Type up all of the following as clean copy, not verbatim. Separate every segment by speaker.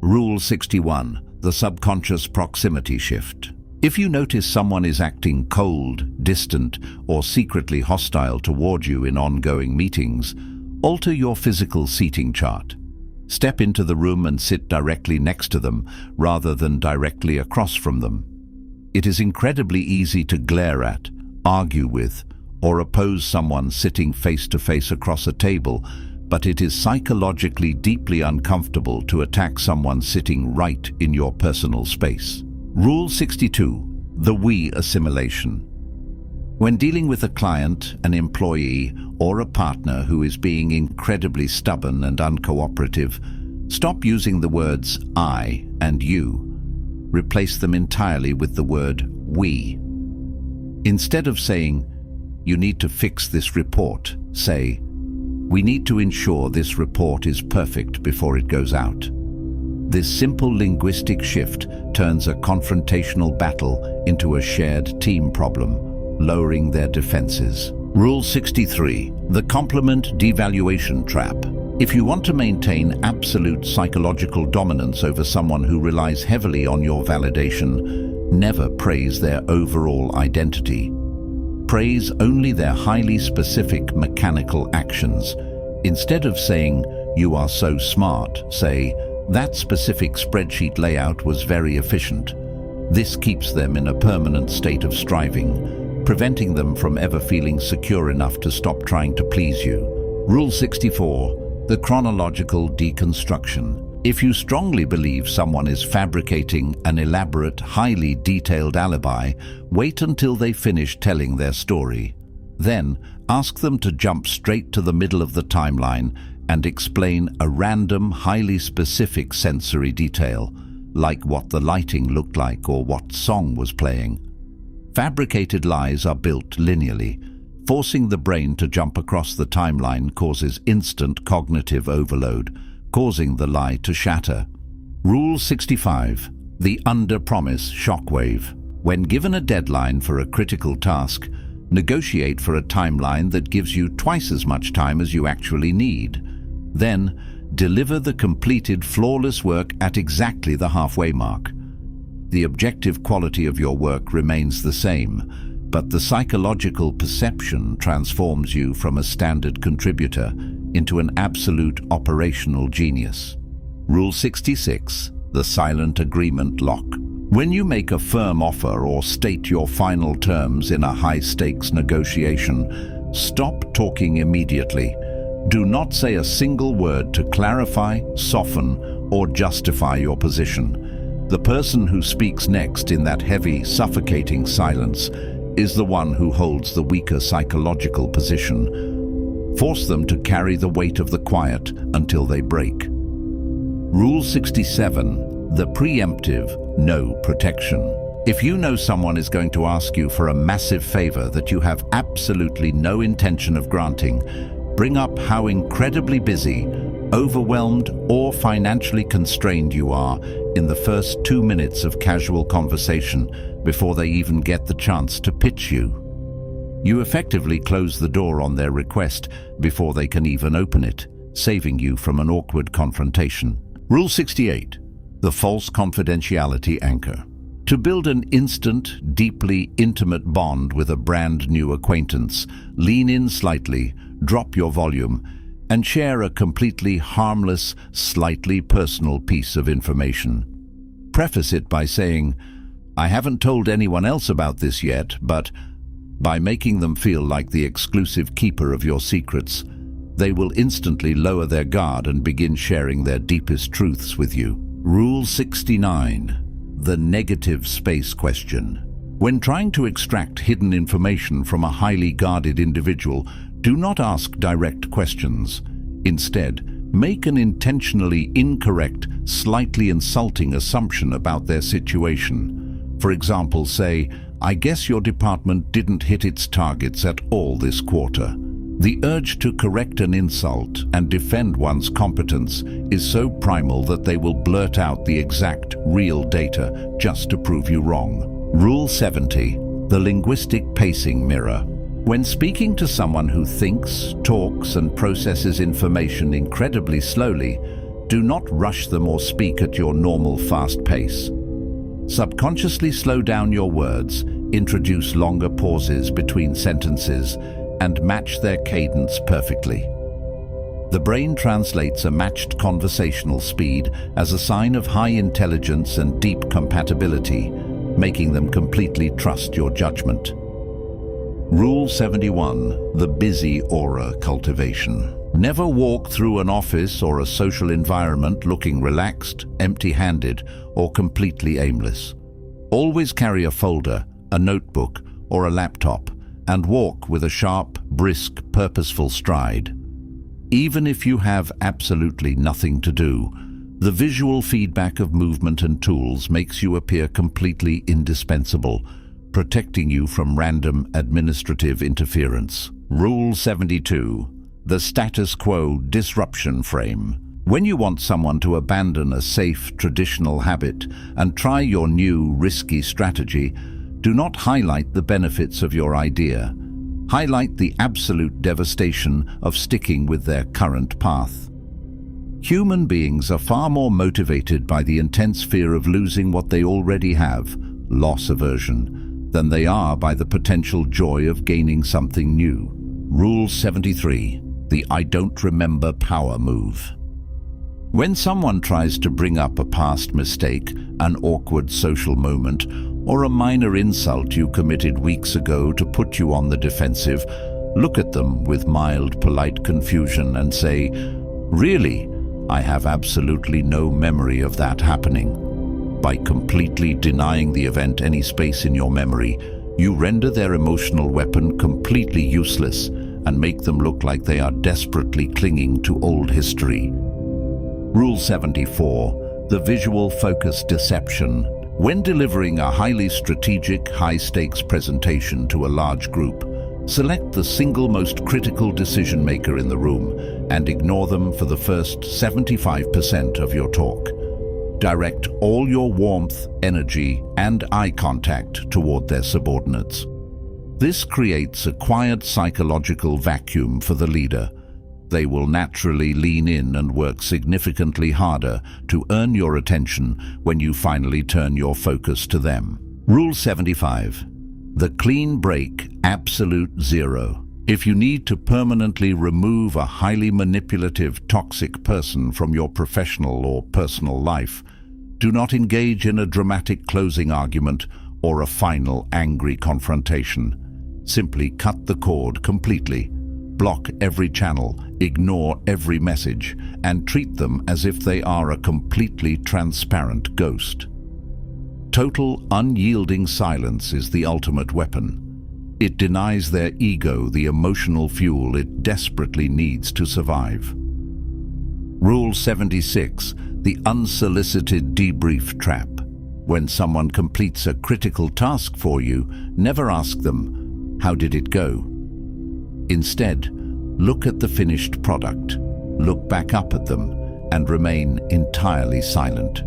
Speaker 1: Rule 61, the subconscious proximity shift. If you notice someone is acting cold, distant, or secretly hostile toward you in ongoing meetings, alter your physical seating chart. Step into the room and sit directly next to them rather than directly across from them. It is incredibly easy to glare at, argue with, or oppose someone sitting face to face across a table, but it is psychologically deeply uncomfortable to attack someone sitting right in your personal space. Rule 62, the we assimilation. When dealing with a client, an employee, or a partner who is being incredibly stubborn and uncooperative, stop using the words I and you. Replace them entirely with the word we. Instead of saying, "You need to fix this report," say, "We need to ensure this report is perfect before it goes out." This simple linguistic shift turns a confrontational battle into a shared team problem, lowering their defenses. Rule 63, the compliment devaluation trap. If you want to maintain absolute psychological dominance over someone who relies heavily on your validation, never praise their overall identity. Praise only their highly specific mechanical actions. Instead of saying, "You are so smart," say, "That specific spreadsheet layout was very efficient." This keeps them in a permanent state of striving, preventing them from ever feeling secure enough to stop trying to please you. Rule 64, the chronological deconstruction. If you strongly believe someone is fabricating an elaborate, highly detailed alibi, wait until they finish telling their story. Then, ask them to jump straight to the middle of the timeline and explain a random, highly specific sensory detail, like what the lighting looked like or what song was playing. Fabricated lies are built linearly. Forcing the brain to jump across the timeline causes instant cognitive overload, causing the lie to shatter. Rule 65, the under-promise shockwave. When given a deadline for a critical task, negotiate for a timeline that gives you twice as much time as you actually need. Then, deliver the completed, flawless work at exactly the halfway mark. The objective quality of your work remains the same, but the psychological perception transforms you from a standard contributor into an absolute operational genius. Rule 66, the silent agreement lock. When you make a firm offer or state your final terms in a high-stakes negotiation, stop talking immediately. Do not say a single word to clarify, soften, or justify your position. The person who speaks next in that heavy, suffocating silence is the one who holds the weaker psychological position. Force them to carry the weight of the quiet until they break. Rule 67, the preemptive no protection. If you know someone is going to ask you for a massive favor that you have absolutely no intention of granting, bring up how incredibly busy, overwhelmed, or financially constrained you are in the first 2 minutes of casual conversation before they even get the chance to pitch you. You effectively close the door on their request before they can even open it, saving you from an awkward confrontation. Rule 68, the false confidentiality anchor. To build an instant, deeply intimate bond with a brand new acquaintance, lean in slightly, drop your volume, and share a completely harmless, slightly personal piece of information. Preface it by saying, "I haven't told anyone else about this yet, but..." By making them feel like the exclusive keeper of your secrets, they will instantly lower their guard and begin sharing their deepest truths with you. Rule 69, the negative space question. When trying to extract hidden information from a highly guarded individual, do not ask direct questions. Instead, make an intentionally incorrect, slightly insulting assumption about their situation. For example, say, "I guess your department didn't hit its targets at all this quarter." The urge to correct an insult and defend one's competence is so primal that they will blurt out the exact, real data just to prove you wrong. Rule 70, the linguistic pacing mirror. When speaking to someone who thinks, talks, and processes information incredibly slowly, Do not rush them or speak at your normal fast pace. Subconsciously slow down your words, introduce longer pauses between sentences, and match their cadence perfectly. The brain translates a matched conversational speed as a sign of high intelligence and deep compatibility, making them completely trust your judgment. Rule 71, the busy aura cultivation. Never walk through an office or a social environment looking relaxed, empty-handed, or completely aimless. Always carry a folder, a notebook, or a laptop, and walk with a sharp, brisk, purposeful stride. Even if you have absolutely nothing to do, the visual feedback of movement and tools makes you appear completely indispensable, protecting you from random administrative interference. Rule 72. The status quo disruption frame. When you want someone to abandon a safe, traditional habit and try your new, risky strategy, do not highlight the benefits of your idea. Highlight the absolute devastation of sticking with their current path. Human beings are far more motivated by the intense fear of losing what they already have, loss aversion, than they are by the potential joy of gaining something new. Rule 73. The I don't remember power move. When someone tries to bring up a past mistake, an awkward social moment, or a minor insult you committed weeks ago to put you on the defensive, look at them with mild, polite confusion and say, "Really? I have absolutely no memory of that happening." By completely denying the event any space in your memory, you render their emotional weapon completely useless and make them look like they are desperately clinging to old history. Rule 74. The visual focus deception. When delivering a highly strategic, high-stakes presentation to a large group, select the single most critical decision maker in the room and ignore them for the first 75% of your talk. Direct all your warmth, energy, and eye contact toward their subordinates. This creates a quiet psychological vacuum for the leader. They will naturally lean in and work significantly harder to earn your attention when you finally turn your focus to them. Rule 75. The clean break, absolute zero. If you need to permanently remove a highly manipulative, toxic person from your professional or personal life, do not engage in a dramatic closing argument or a final angry confrontation. Simply cut the cord completely. Block every channel, ignore every message, and treat them as if they are a completely transparent ghost. Total, unyielding silence is the ultimate weapon. It denies their ego the emotional fuel it desperately needs to survive. Rule 76. The unsolicited debrief trap. When someone completes a critical task for you, never ask them, "How did it go?" Instead, look at the finished product, look back up at them, and remain entirely silent.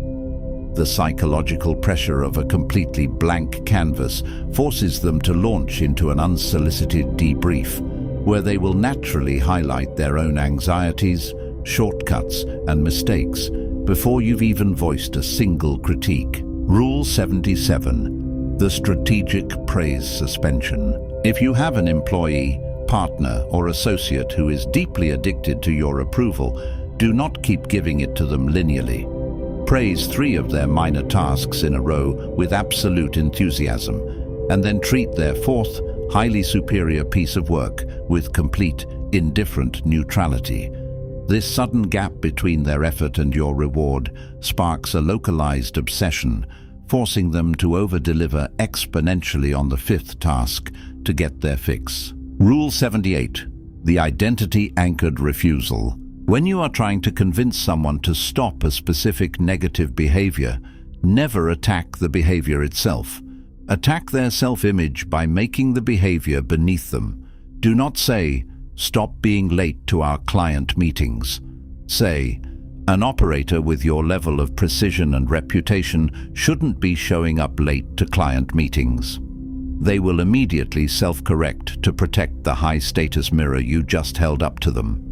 Speaker 1: The psychological pressure of a completely blank canvas forces them to launch into an unsolicited debrief, where they will naturally highlight their own anxieties, shortcuts, and mistakes before you've even voiced a single critique. Rule 77. The strategic praise suspension. If you have an employee, partner, or associate who is deeply addicted to your approval, do not keep giving it to them linearly. Praise 3 of their minor tasks in a row with absolute enthusiasm, and then treat their 4th, highly superior piece of work with complete, indifferent neutrality. This sudden gap between their effort and your reward sparks a localized obsession, forcing them to over-deliver exponentially on the 5th task to get their fix. Rule 78. The identity-anchored refusal. When you are trying to convince someone to stop a specific negative behavior, never attack the behavior itself. Attack their self-image by making the behavior beneath them. Do not say, "Stop being late to our client meetings." Say, "An operator with your level of precision and reputation shouldn't be showing up late to client meetings." They will immediately self-correct to protect the high-status mirror you just held up to them.